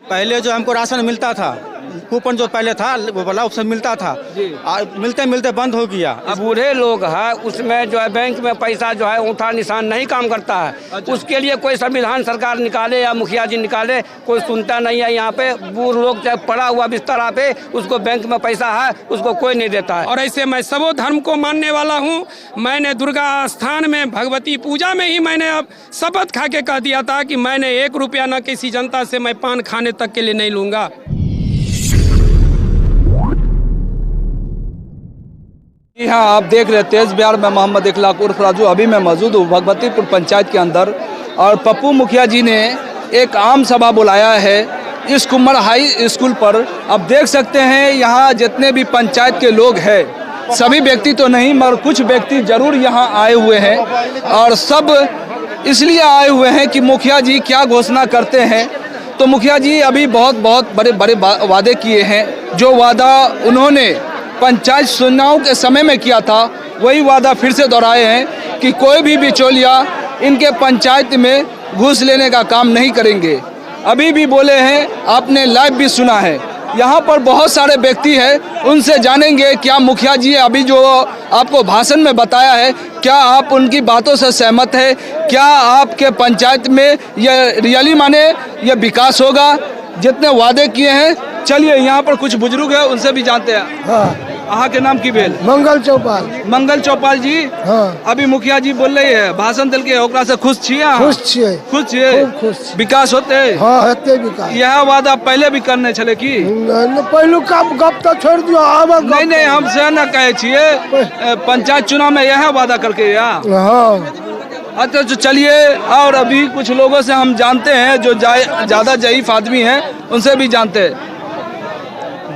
पहले जो हमको राशन मिलता था, कूपन जो पहले था वो वाला ऑप्शन मिलता था, मिलते मिलते बंद हो गया। अब बूढ़े लोग हैं उसमें जो है बैंक में पैसा जो है अंगूठा निशान नहीं काम करता है। अच्छा। उसके लिए कोई संविधान सरकार निकाले या मुखिया जी निकाले, कोई सुनता नहीं है। यहाँ पे बूढ़ लोग चाहे पड़ा हुआ बिस्तरा पे, उसको बैंक में पैसा है उसको कोई नहीं देता है। और ऐसे मैं सबो धर्म को मानने वाला हूँ। मैंने दुर्गा स्थान में भगवती पूजा में ही मैंने अब शपथ खा के कह दिया था कि मैंने 1 रुपया न किसी जनता से मैं पान खाने तक के लिए नहीं लूँगा। जी हाँ, आप देख रहे तेज बिहार में मोहम्मद इखलाक उर्फ राजू। अभी मैं मौजूद हूँ भगवतीपुर पंचायत के अंदर और पप्पू मुखिया जी ने एक आम सभा बुलाया है इस कुम्मर हाई स्कूल पर। अब देख सकते हैं यहाँ जितने भी पंचायत के लोग हैं, सभी व्यक्ति तो नहीं मगर कुछ व्यक्ति जरूर यहाँ आए हुए हैं और सब इसलिए आए हुए हैं कि मुखिया जी क्या घोषणा करते हैं। तो मुखिया जी अभी बहुत बड़े बड़े वादे किए हैं। जो वादा उन्होंने पंचायत चुनाव के समय में किया था वही वादा फिर से दोहराए हैं कि कोई भी बिचौलिया इनके पंचायत में घूस लेने का काम नहीं करेंगे। अभी भी बोले हैं, आपने लाइव भी सुना है। यहाँ पर बहुत सारे व्यक्ति हैं, उनसे जानेंगे क्या मुखिया जी अभी जो आपको भाषण में बताया है, क्या आप उनकी बातों से सहमत है? क्या आपके पंचायत में ये रियली माने ये विकास होगा जितने वादे किए हैं? चलिए यहाँ पर कुछ बुजुर्ग है उनसे भी जानते हैं। हाँ। अहाँ के नाम की भेल? मंगल चौपाल। मंगल चौपाल जी। हाँ। अभी मुखिया जी बोल रही है, भाषण दिल के ओकरा से खुश छिए? खुश छिए। खुश छिए? खूब खुश। विकास होते? हाँ हेते विकास। यह वादा पहले भी करने चले की? पहलू काम गप तो छोड़ दियो। नहीं हम से न कहे छिए, पंचायत चुनाव में यह वादा करके या? हाँ। अच्छा तो चलिए और अभी कुछ लोगों से हम जानते हैं जो ज्यादा ज़ईफ आदमी हैं, उनसे भी जानते हैं।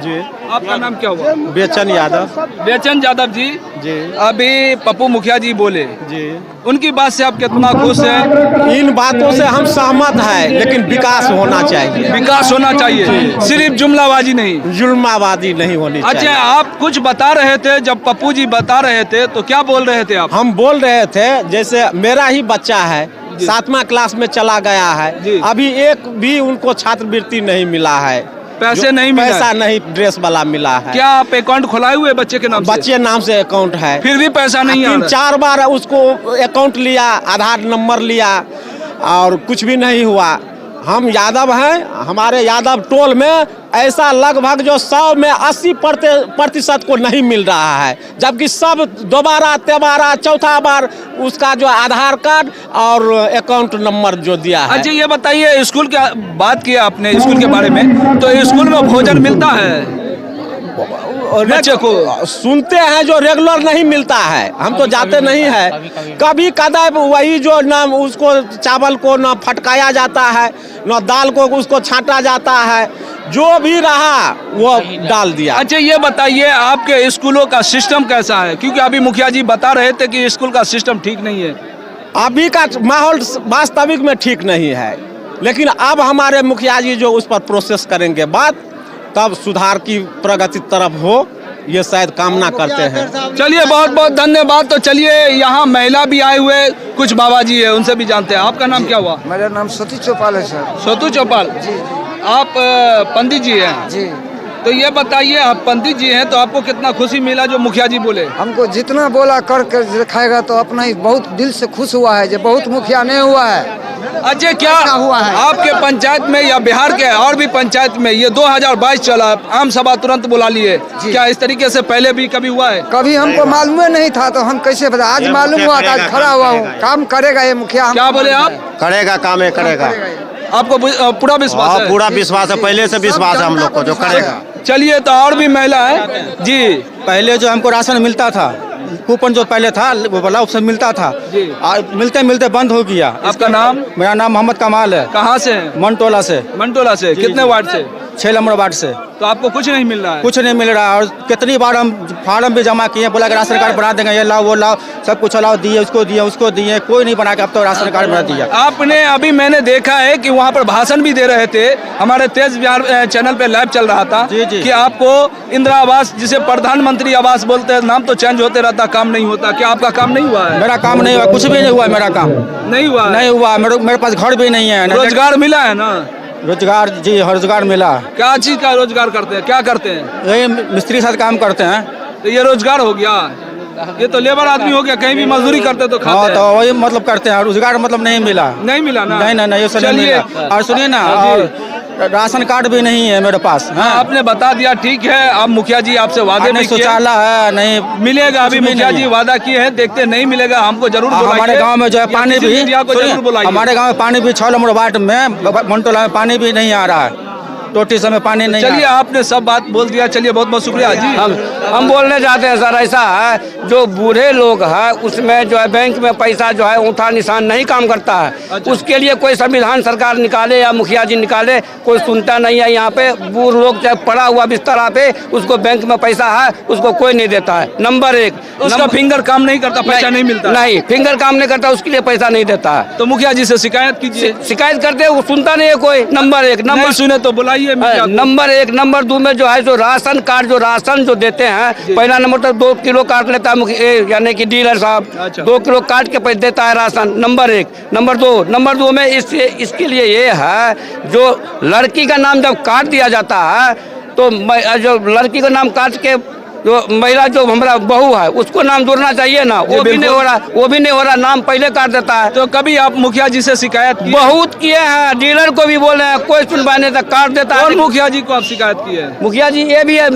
जी, आपका नाम क्या हुआ? बेचन यादव। बेचन यादव जी। जी। अभी पप्पू मुखिया जी बोले, जी, उनकी बात से आप कितना खुश हैं? इन बातों से हम सहमत हैं, लेकिन विकास होना चाहिए। विकास होना चाहिए, सिर्फ जुमलाबाजी नहीं, जुल्माबादी नहीं होनी चाहिए। अच्छा आप कुछ बता रहे थे, जब पप्पू जी बता रहे थे तो क्या बोल रहे थे आप? हम बोल रहे थे जैसे मेरा ही बच्चा है, 7वां क्लास में चला गया है, अभी एक भी उनको छात्रवृत्ति नहीं मिला है, पैसे नहीं मिला, पैसा नहीं ड्रेस वाला मिला है। क्या आप अकाउंट खुलाए हुए बच्चे के नाम से? बच्चे नाम से अकाउंट है, फिर भी पैसा नहीं आ रहा? 3-4 बार उसको अकाउंट लिया, आधार नंबर लिया और कुछ भी नहीं हुआ। हम यादव हैं, हमारे यादव टोल में ऐसा लगभग जो 100 में 80% को नहीं मिल रहा है, जबकि सब दोबारा तेबारा चौथा बार उसका जो आधार कार्ड और अकाउंट नंबर जो दिया है। अच्छा ये बताइए, स्कूल की बात किया आपने स्कूल के बारे में, तो स्कूल में भोजन मिलता है बच्चे को? सुनते हैं जो रेगुलर नहीं मिलता है, हम तो जाते नहीं है। कभी कदाई वही जो ना उसको चावल को ना फटकाया जाता है, ना दाल को उसको छांटा जाता है, जो भी रहा वो डाल दिया। अच्छा ये बताइए आपके स्कूलों का सिस्टम कैसा है? क्योंकि अभी मुखिया जी बता रहे थे कि स्कूल का सिस्टम ठीक नहीं है। अभी का माहौल वास्तविक में ठीक नहीं है, लेकिन अब हमारे मुखिया जी जो उस पर प्रोसेस करेंगे बात, तब सुधार की प्रगति तरफ हो, ये शायद कामना करते हैं। चलिए बहुत धन्यवाद। तो चलिए यहाँ महिला भी आए हुए, कुछ बाबा जी है, उनसे भी जानते हैं। आपका नाम क्या हुआ? मेरा नाम सती चौपाल है सर। सोतू चौपाल जी। आप पंडित जी हैं जी। तो ये बताइए, आप पंडित जी हैं तो आपको कितना खुशी मिला जो मुखिया जी बोले? हमको जितना बोला कर दिखाएगा तो अपना ही बहुत दिल से खुश हुआ है, जो बहुत मुखिया नहीं हुआ है। अच्छा क्या हुआ है आपके पंचायत में या बिहार के और भी पंचायत में ये 2022 चला, आम सभा तुरंत बुला लिए, क्या इस तरीके से पहले भी कभी हुआ है? कभी हमको मालूम नहीं था तो हम कैसे बता, आज मालूम हुआ, आज खड़ा हुआ हूँ। काम करेगा ये मुखिया। क्या बोले आप? करेगा, काम है, करेगा। आपको पूरा विश्वास है? पूरा विश्वास है, पहले से विश्वास है हम लोग को जो करेगा। चलिए तो और भी महिला है जी। पहले जो हमको राशन मिलता था, कूपन जो पहले था वो वाला ऑप्शन मिलता था, मिलते मिलते बंद हो गया। आपका नाम? मेरा नाम मोहम्मद कमाल है। कहाँ से हैं? मनटोला से। मनटोला से। कितने वार्ड से? 6 नंबर वार्ड से। तो आपको कुछ नहीं मिल रहा है? कुछ नहीं मिल रहा है, और कितनी बार हम फार्म भी जमा किए, बोला कि राशन कार्ड बना देंगे, ये लाओ वो लाओ, सब कुछ लाओ, दिए उसको दिए, कोई नहीं बना के अब तो राशन कार्ड बना दिया। आपने अभी मैंने देखा है कि वहाँ पर भाषण भी दे रहे थे, हमारे तेज बिहार चैनल पे लाइव चल रहा था जी जी। कि आपको इंदिरा आवास, जिसे प्रधानमंत्री आवास बोलते हैं, नाम तो चेंज होते रहता, काम नहीं होता। क्या आपका काम नहीं हुआ है? मेरा काम नहीं हुआ, कुछ भी नहीं हुआ, मेरा काम नहीं हुआ। नहीं हुआ, मेरे पास घर भी नहीं है। रोजगार मिला है ना? रोजगार जी, रोजगार मिला। क्या चीज का रोजगार करते हैं, क्या करते हैं? यही मिस्त्री साथ काम करते हैं। तो ये रोजगार हो गया, ये तो लेबर आदमी हो गया, कहीं भी मजदूरी करते तो हाँ, खाते तो हैं। वही मतलब करते हैं, रोजगार मतलब नहीं मिला। नहीं मिला ना? नहीं, ये सब नहीं चलिए। मिला। और सुनिए ना, और राशन कार्ड भी नहीं है मेरे पास। हाँ, आपने बता दिया, ठीक है। अब मुखिया जी आपसे वादे नहीं भी किए, शौचालय है, नहीं मिलेगा। अभी कुछ भी मुखिया नहीं जी है। वादा किए हैं, देखते नहीं मिलेगा, हमको जरूर बुलाइए। हमारे गांव में जो है या पानी किसी भी, मीडिया को सुनिए, जरूर बुलाइए। हमारे गांव में पानी भी 6 नंबर वार्ड में मंटोला में पानी भी नहीं आ रहा है, टोटी समय पानी नहीं। चलिए, आपने सब बात बोल दिया, चलिए बहुत बहुत शुक्रिया जी। हम बोलने चाहते हैं सर, ऐसा है जो बूढ़े लोग हैं उसमें जो है बैंक में पैसा जो है ऊँटा निशान नहीं काम करता है। अच्छा। उसके लिए कोई संविधान सरकार निकाले या मुखिया जी निकाले, कोई सुनता नहीं है। यहाँ पे बूढ़ लोग चाहे पड़ा हुआ बिस्तरा पे, उसको बैंक में पैसा है, उसको कोई नहीं देता है। नंबर एक, उसका फिंगर काम नहीं करता, पैसा नहीं मिलता। नहीं, फिंगर काम नहीं करता, उसके लिए पैसा नहीं देता है। तो मुखिया जी से शिकायत कीजिए। शिकायत करते हैं, वो सुनता नहीं है कोई। नंबर एक, नहीं सुने तो बुलाइए मीडिया को। नंबर एक। नंबर दो में जो है जो राशन कार्ड, जो राशन जो देते हैं, पहला नंबर तो 2 किलो काट लेता है यानी कि डीलर साहब। अच्छा। 2 किलो काट के पैसे देता है राशन। नंबर एक। नंबर दो में इसके लिए ये है, जो लड़की का नाम जब काट दिया जाता है तो जो लड़की का नाम काट के जो महिला जो हमारा बहू है उसको नाम जोड़ना चाहिए ना, वो भी नहीं हो रहा, नाम पहले काट देता है। तो कभी आप मुखिया जी से शिकायत की? बहुत किए हैं, डीलर को भी बोले हैं, कोई सुनवाई नहीं, तक काट देता और है। मुखिया जी को आप शिकायत की है? मुखिया जी ये भी है,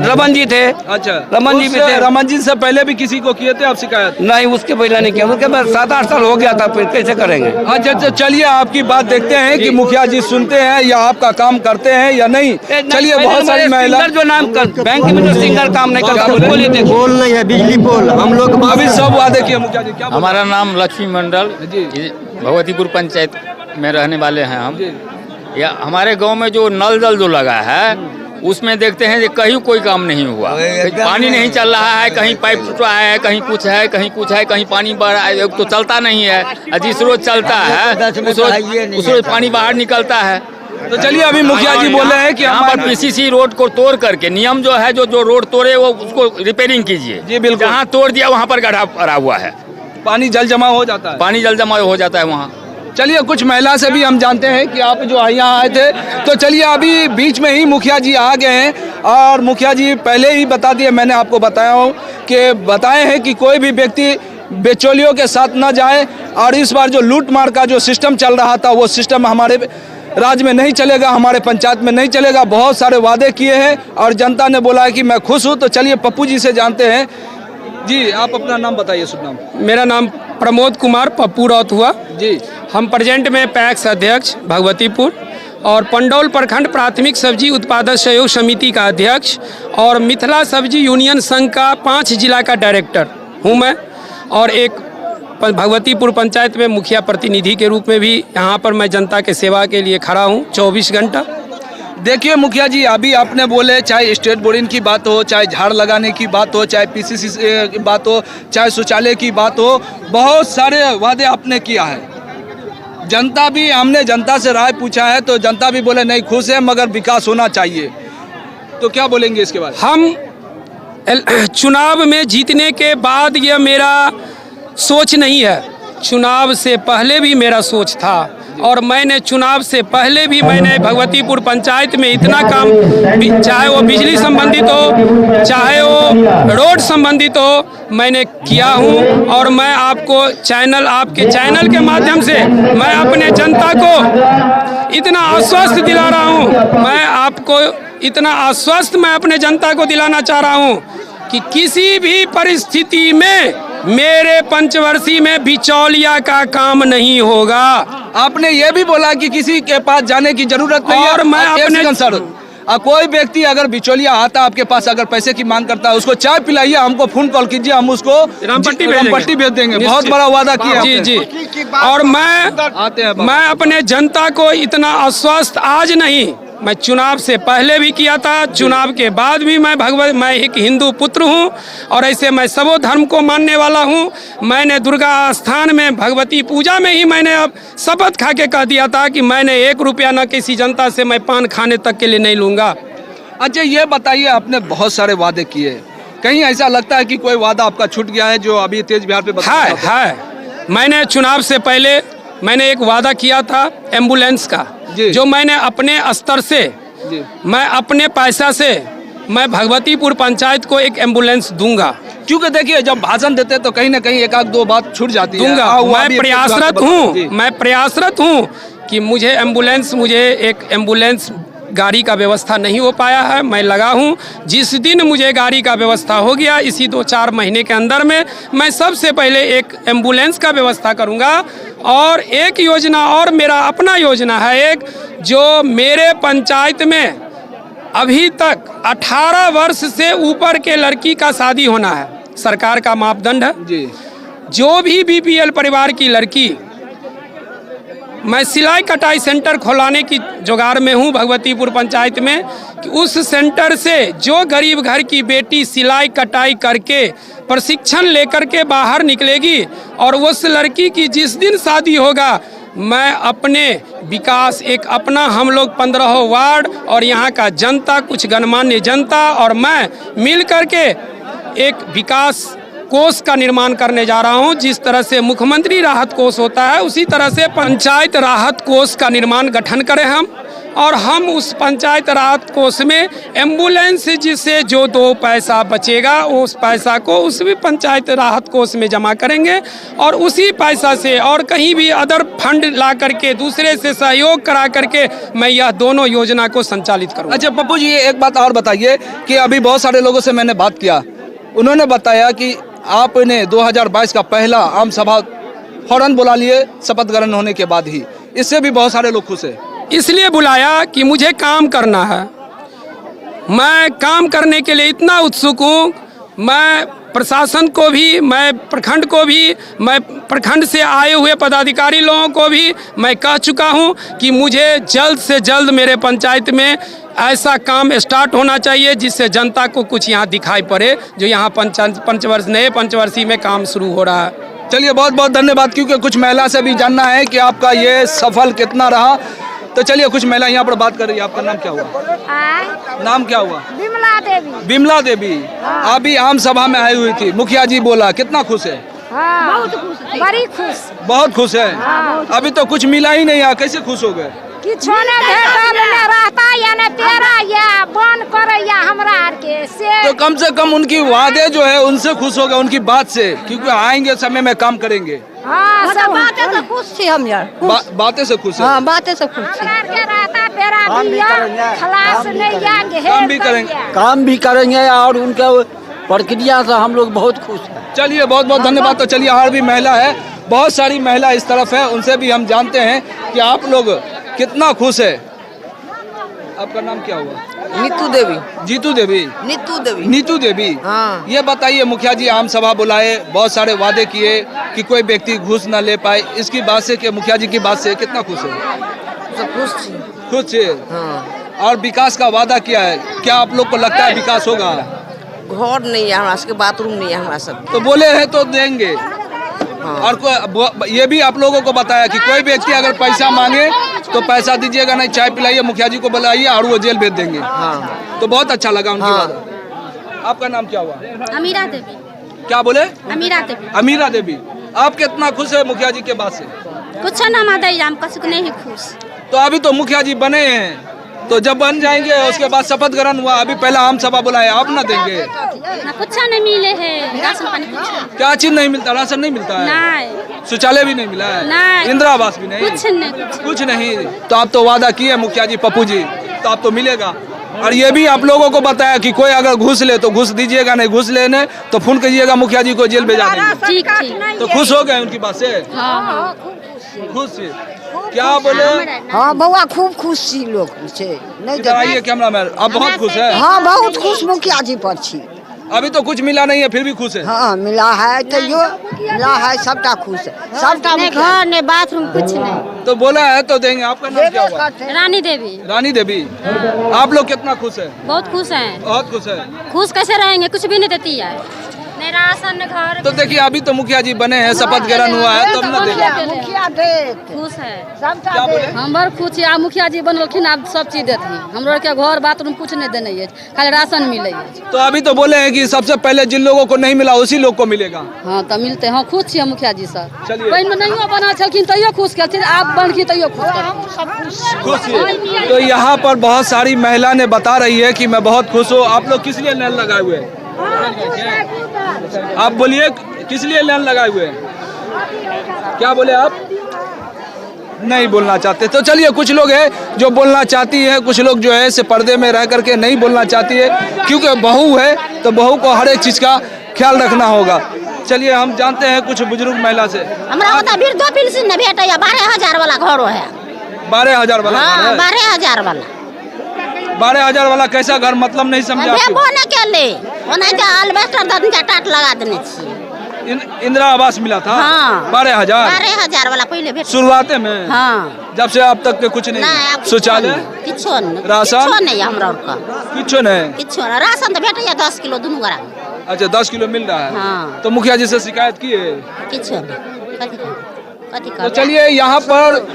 रमन जी थे। अच्छा, रमन जी भी थे। रमन जी से पहले भी किसी को किए थे आप शिकायत? नहीं, उसके पहले नहीं किया, उसके बाद 7-8 साल हो गया था, फिर कैसे करेंगे। अच्छा, चलिए आपकी बात देखते हैं कि मुखिया जी सुनते हैं या आपका काम करते हैं या नहीं। चलिए, बहुत सारी महिला जो नाम बैंक में जो सिंगर काम नहीं करता, पोल नहीं है, बिजली पोल हम लोग अभी सब वादे किए मुखिया जी, क्या हमारा नाम लक्ष्मी मंडल जी। भगवतीपुर पंचायत में रहने वाले हैं हम। या हमारे गांव में जो नल जल जो लगा है उसमें देखते हैं कि कहीं कोई काम नहीं हुआ, पानी नहीं चल रहा है, कहीं पाइप टूटा है, कहीं कुछ है, कहीं पानी बह रहा है, तो चलता नहीं है। जिस रोज चलता है उस रोज पानी बाहर निकलता है। तो चलिए, अभी मुखिया जी बोले हैं कि यहाँ पर पीसीसी रोड को तोड़ करके नियम जो है, जो रोड तोड़े वो उसको रिपेयरिंग कीजिए। जी बिल्कुल। जहाँ तोड़ दिया वहाँ पर गड्ढा भरा हुआ है, पानी जल जमा हो जाता है। पानी जल जमा हो जाता है वहाँ। चलिए, कुछ महिला से भी हम जानते हैं कि आप जो यहाँ आए थे। तो चलिए, अभी बीच में ही मुखिया जी आ गए हैं और मुखिया जी पहले ही बता दिए, मैंने आपको बताया हूँ कि बताए हैं कि कोई भी व्यक्ति बिचौलियों के साथ न जाए। और इस बार जो लूट मार का जो सिस्टम चल रहा था वो सिस्टम हमारे राज्य में नहीं चलेगा, हमारे पंचायत में नहीं चलेगा। बहुत सारे वादे किए हैं और जनता ने बोला है कि मैं खुश हूँ। तो चलिए, पप्पू जी से जानते हैं। जी, आप अपना नाम बताइए, शुभ नाम। मेरा नाम प्रमोद कुमार पप्पू राउत हुआ जी। हम प्रेजेंट में पैक्स अध्यक्ष भगवतीपुर और पंडौल प्रखंड प्राथमिक सब्जी उत्पादक सहयोग समिति का अध्यक्ष और मिथिला सब्जी यूनियन संघ का 5 जिला का डायरेक्टर हूँ मैं। और एक भगवतीपुर पंचायत में मुखिया प्रतिनिधि के रूप में भी यहाँ पर मैं जनता के सेवा के लिए खड़ा हूँ 24 घंटा। देखिए मुखिया जी, अभी आपने बोले चाहे स्टेट बोर्डिंग की बात हो, चाहे झाड़ लगाने की बात हो, चाहे पीसीसी की बात हो, चाहे शौचालय की बात हो, बहुत सारे वादे आपने किया है। जनता भी, हमने जनता से राय पूछा है तो जनता भी बोले नहीं खुश है, मगर विकास होना चाहिए। तो क्या बोलेंगे इसके बाद? हम चुनाव में जीतने के बाद यह मेरा सोच नहीं है, चुनाव से पहले भी मेरा सोच था। और मैंने चुनाव से पहले भी मैंने भगवतीपुर पंचायत में इतना काम, चाहे वो बिजली संबंधित हो, चाहे वो रोड संबंधित हो, मैंने किया हूँ। और मैं आपके चैनल के माध्यम से मैं अपने जनता को इतना आश्वस्त दिला रहा हूँ, मैं आपको इतना आश्वस्त मैं अपने जनता को दिलाना चाह रहा हूँ कि किसी भी परिस्थिति में मेरे पंचवर्षीय में बिचौलिया का काम नहीं होगा। आपने ये भी बोला कि किसी के पास जाने की जरूरत नहीं है। और मैं अपने सर, कोई व्यक्ति अगर बिचौलिया आता आपके पास, अगर पैसे की मांग करता है, उसको चाय पिलाइए, हमको फोन कॉल कीजिए, हम उसको रामपट्टी भेज देंगे। बहुत बड़ा वादा किया जी जी। और मैं अपने जनता को इतना आश्वस्त आज नहीं, मैं चुनाव से पहले भी किया था, चुनाव के बाद भी मैं एक हिंदू पुत्र हूं और ऐसे मैं सबो धर्म को मानने वाला हूं। मैंने दुर्गा स्थान में भगवती पूजा में ही मैंने अब शपथ खा के कह दिया था कि मैंने 1 रुपया न किसी जनता से मैं पान खाने तक के लिए नहीं लूँगा। अच्छा, ये बताइए, आपने बहुत सारे वादे किए, कहीं ऐसा लगता है कि कोई वादा आपका छूट गया है जो अभी तेज बिहार पे है। मैंने चुनाव से पहले मैंने एक वादा किया था एम्बुलेंस का, जी। जो मैंने अपने स्तर से, जी। मैं अपने पैसा से मैं भगवतीपुर पंचायत को एक एम्बुलेंस दूंगा। क्योंकि देखिए जब भाषण देते हैं तो कहीं ना कहीं एक आध दो बात छूट जाती है। दूंगा। वो मैं अभी प्रयासरत जी। हूँ, मैं प्रयासरत हूँ कि मुझे एक एम्बुलेंस गाड़ी का व्यवस्था नहीं हो पाया है। मैं लगा हूँ, जिस दिन मुझे गाड़ी का व्यवस्था हो गया, इसी 2-4 महीने के अंदर में मैं सबसे पहले एक एम्बुलेंस का व्यवस्था करूँगा। और एक योजना और मेरा अपना योजना है एक, जो मेरे पंचायत में अभी तक 18 वर्ष से ऊपर के लड़की का शादी होना है, सरकार का मापदंड है जी। जो भी बीपीएल परिवार की लड़की, मैं सिलाई कटाई सेंटर खोलाने की जुगाड़ में हूं भगवतीपुर पंचायत में, कि उस सेंटर से जो गरीब घर की बेटी सिलाई कटाई करके प्रशिक्षण लेकर के बाहर निकलेगी और उस लड़की की जिस दिन शादी होगा, मैं अपने विकास एक अपना, हम लोग 15 वार्ड और यहाँ का जनता, कुछ गणमान्य जनता और मैं मिल करके एक विकास कोष का निर्माण करने जा रहा हूं। जिस तरह से मुख्यमंत्री राहत कोष होता है, उसी तरह से पंचायत राहत कोष का निर्माण गठन करें हम, और हम उस पंचायत राहत कोष में एम्बुलेंस जिससे जो 2 पैसा बचेगा, उस पैसा को उस भी पंचायत राहत कोष में जमा करेंगे और उसी पैसा से और कहीं भी अदर फंड ला करके दूसरे से सहयोग करा करके मैं यह दोनों योजना को संचालित करूँगा। अच्छा पप्पू जी, एक बात और बताइए कि अभी बहुत सारे लोगों से मैंने बात किया, उन्होंने बताया कि आपने 2022 का पहला आम सभा फौरन बुला लिए शपथ ग्रहण होने के बाद ही, इससे भी बहुत सारे लोग खुश हैं। इसलिए बुलाया कि मुझे काम करना है, मैं काम करने के लिए इतना उत्सुक हूँ। मैं प्रशासन को भी, मैं प्रखंड को भी, मैं प्रखंड से आए हुए पदाधिकारी लोगों को भी मैं कह चुका हूँ कि मुझे जल्द से जल्द मेरे पंचायत में ऐसा काम स्टार्ट होना चाहिए जिससे जनता को कुछ यहाँ दिखाई पड़े, जो यहाँ नए पंचवर्षीय में काम शुरू हो रहा है। चलिए बहुत बहुत धन्यवाद, क्योंकि कुछ महिला से भी जानना है कि आपका ये सफल कितना रहा। तो चलिए कुछ महिला यहाँ पर बात कर रही है। आपका नाम क्या हुआ? नाम क्या हुआ? बिमला देवी। बिमला देवी, अभी आम सभा में आई हुई थी, मुखिया जी बोला, कितना खुश है? बहुत खुश, बड़ी खुश, बहुत खुश है। अभी तो कुछ मिला ही नहीं, कैसे खुश हो गए? किछो ने भेटल ने रहता या ने तेरा या बन करैया हमरा आर के से। तो कम से कम उनकी वादे जो है उनसे खुश हो गए, उनकी बात से, क्योंकि आएंगे समय में काम करेंगे। हाँ, सब बातें से खुश थी हम यार। बातें से खुश है। हाँ, बातें से खुश थी। हमरा के रहता तेरा दिया खलास नहीं या काम भी करेंगे, काम भी करेंगे और उनके प्रक्रिया से हम लोग बहुत खुश हैं। चलिए बहुत बहुत धन्यवाद। तो चलिए और भी महिला है, बहुत सारी महिला इस तरफ है, उनसे भी हम जानते हैं कि आप लोग कितना खुश है। आपका नाम क्या हुआ? नीतू देवी। जीतू देवी? नीतू देवी। नीतू देवी, हाँ। ये बताइए, मुखिया जी आम सभा बुलाए, बहुत सारे वादे किए कि कोई व्यक्ति घूस न ले पाए, इसकी बात से कि मुखिया जी की बात से कितना खुश है? सब खुश थी। खुश है। हाँ। और विकास का वादा किया है, क्या आप लोग को लगता है विकास होगा? घर नहीं है हमारा सबके, बाथरूम नहीं है हमारा सब। तो बोले हैं तो देंगे। और ये भी आप लोगों को बताया कि कोई व्यक्ति अगर पैसा मांगे तो पैसा दीजिएगा नहीं, चाय पिलाइए, मुखिया जी को बुलाइए और वो जेल भेज देंगे। हाँ। तो बहुत अच्छा लगा उनकी बात। आपका नाम क्या हुआ? अमीरा देवी। क्या बोले? अमीरा देवी। अमीरा देवी, आप कितना खुश है मुखिया जी के बात से? कुछ ना माता हम कसक नहीं खुश। तो अभी तो मुखिया जी बने हैं, तो जब बन जाएंगे उसके बाद शपथ ग्रहण हुआ, अभी पहला आम सभा बुलाया, आप ना देंगे? ना कुछ नहीं मिले है, राशन पानी कुछ क्या चीज नहीं मिलता? राशन नहीं मिलता है? नहीं। शौचालय भी नहीं मिला है? नहीं। इंदिरा आवास भी नहीं? कुछ नहीं, कुछ नहीं। तो आप तो वादा किए मुखिया जी, पप्पू जी, तो आप तो मिलेगा। और ये भी आप लोगों को बताया कि कोई अगर घूस ले तो घूस दीजिएगा नहीं, घूस लेने तो फोन कीजिएगा, मुखिया जी को जेल भेजा देंगे। ठीक ठीक। तो खुश हो गए उनकी बात से? हाँ। खुश है। क्या बोले? हाँ बउआ खूब खुश छी लोग से। नहीं इधर आइए कैमरा मैन, आप बहुत खुश है? हाँ बहुत खुश मुखिया जी पर छी। अभी तो कुछ मिला नहीं है फिर भी खुश है? हाँ मिला है, तो यो मिला है, सबटा खुश है, सबटा घर ने बाथरूम कुछ नहीं। तो बोला है तो देंगे। आपका नाम क्या हुआ? रानी देवी। रानी देवी, आप लोग कितना खुश है? बहुत खुश हैं। बहुत खुश है। खुश कैसे रहेंगे, कुछ भी नहीं देती है। नहीं राशन घर तो देखिए अभी तो मुखिया जी बने हैं, शपथ ग्रहण हुआ है, तब न देखिए। मुखिया देत खुश है क्या बोले? हम बड़ खुश छी। आ मुखिया जी बनलखिन, आब सब चीज देथिन हमरो के, घर बाथरूम कुछ नहीं देने है, खाली राशन मिले है। तो अभी तो बोले हैं कि सबसे पहले जिन लोगों को नहीं मिला उसी लोग को मिलेगा। हाँ तो मिलते हैं, खुश छी मुखिया जी से। चलिए। पहिने नहीं बना छलखिन तैयो खुश केलखिन, आब बनखिन तैयो खुश केलखिन। खुश है। तो यहाँ पर बहुत सारी महिला ने बता रही है कि मैं बहुत खुश हूँ। आप लोग किस लिए लाइन लगाए हुए हैं? आप बोलिए किस लिए लाइन लगाए हुए हैं? क्या बोले आप? नहीं बोलना चाहते। तो चलिए कुछ लोग हैं जो बोलना चाहती है, कुछ लोग जो है से पर्दे में रह करके नहीं बोलना चाहती है, क्योंकि बहू है तो बहू को हर एक चीज का ख्याल रखना होगा। चलिए हम जानते हैं कुछ बुजुर्ग महिला से। हमरा ओता वृद्ध पेंशन न भेटै 12,000 वाला घर है। 12,000 वाला घर है? 12,000 वाला 12,000 वाला कैसा घर, मतलब नहीं समझा आपको? भेबो न केले ओना जा अल्बेस्टर दन जा टाट लगा देने छी। इंदिरा आवास मिला था? हाँ। 12,000 वाला पहले भेट शुरुआत में? हाँ। जब से अब तक के कुछ नहीं? शौचालय किछो नहीं, राशन? किछो नहीं हमरा का, किछो नहीं। किछो नहीं। राशन तो भेटै 10 किलो दुनू गरा। अच्छा 10 किलो मिल रहा है। हाँ। तो मुखिया जी से शिकायत की है? किछो नहीं। कथी तो चलिए यहाँ पर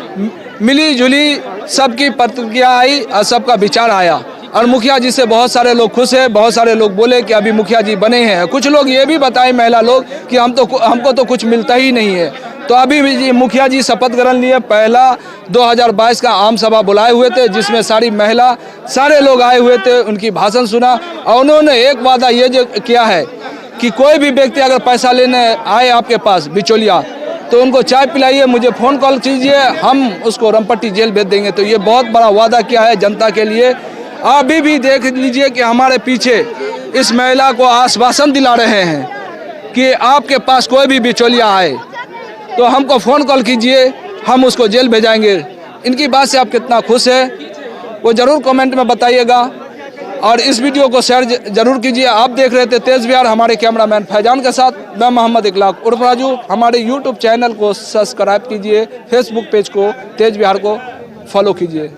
मिली जुली सबकी प्रतिक्रिया आई और सबका विचार आया, और मुखिया जी से बहुत सारे लोग खुश हैं। बहुत सारे लोग बोले कि अभी मुखिया जी बने हैं। कुछ लोग ये भी बताए महिला लोग कि हमको तो कुछ मिलता ही नहीं है। तो अभी भी मुखिया जी शपथ ग्रहण लिए, पहला 2022 का आम सभा बुलाए हुए थे, जिसमें सारी महिला सारे लोग आए हुए थे, उनकी भाषण सुना, और उन्होंने एक वादा ये जो किया है कि कोई भी व्यक्ति अगर पैसा लेने आए आपके पास बिचौलिया, तो उनको चाय पिलाइए, मुझे फ़ोन कॉल कीजिए, हम उसको रमपट्टी जेल भेज देंगे। तो ये बहुत बड़ा वादा किया है जनता के लिए। अभी भी देख लीजिए कि हमारे पीछे इस महिला को आश्वासन दिला रहे हैं कि आपके पास कोई भी बिचौलिया आए तो हमको फ़ोन कॉल कीजिए, हम उसको जेल भेजाएंगे। इनकी बात से आप कितना खुश है वो ज़रूर कमेंट में बताइएगा, और इस वीडियो को शेयर जरूर कीजिए। आप देख रहे थे तेज बिहार, हमारे कैमरामैन फैजान के साथ मैं मोहम्मद इकलाक उर्फ राजू। हमारे यूट्यूब चैनल को सब्सक्राइब कीजिए, फेसबुक पेज को तेज बिहार को फॉलो कीजिए।